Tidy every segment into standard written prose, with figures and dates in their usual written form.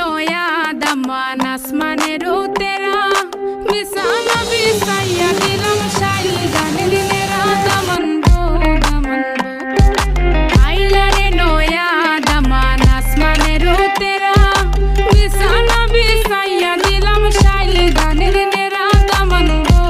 Noah दमान आसमानेर तेरा बिसाना बिसाइया दिलम शाइल गाने दिनेरा दमन बो आइला रे नोया दमान आसमानेर तेरा बिसाना बिसाइया दिलम शाइल गाने दिनेरा दमन बो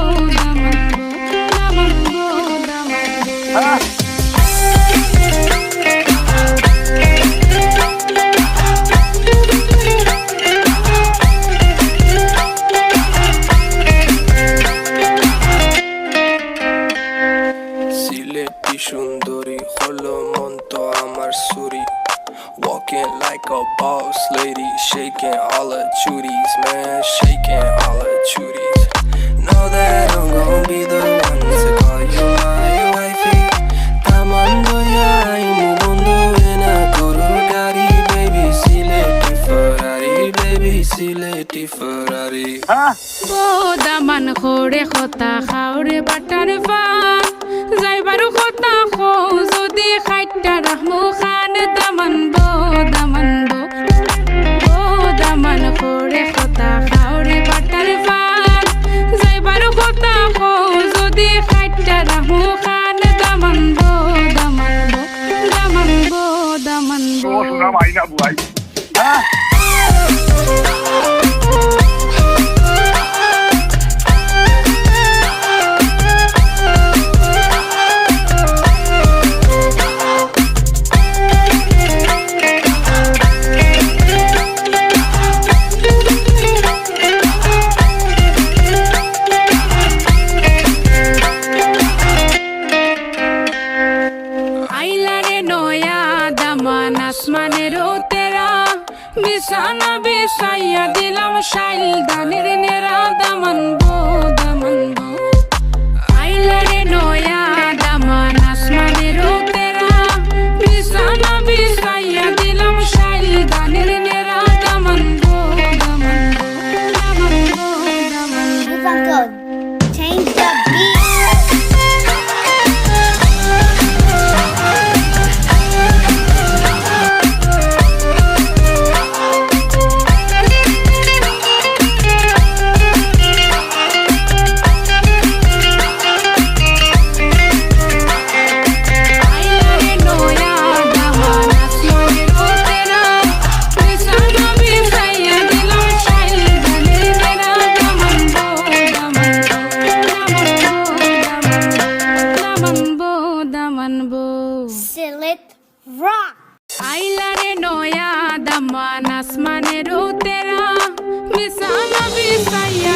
সুন্দরী হলো মন তো আমার সুরি walking like a boss lady shaking all her chuties man shaking all her chuties know that I'm gonna be the one to call you my wifey tamando ya imu bondo ena koro gari baby sileti ferrari Daman খোরে খতা খাওরে butter পান যাইবারু খতা খো যদি খাইটা রাহমু খান দামান বো দামান খোরে খতা খাওরে butter পান যাইবারু খতা খো যদি খাইটা রাহমু খান দামান বো শোনা মাইনা বুয়াই आसमानेर तेरा बिसाना बिसाइया दिलम शाइल गानेर नेरा दमन बो आइला रे नोया दमान आसमानेर तेरा बिसाना बिसाइया दिलम शाइल गानेर नेरा दमन बो Change the beat. Sillet rock. आइला रे नोया दमान आसमानेर तेरा बिसाना बिसाइया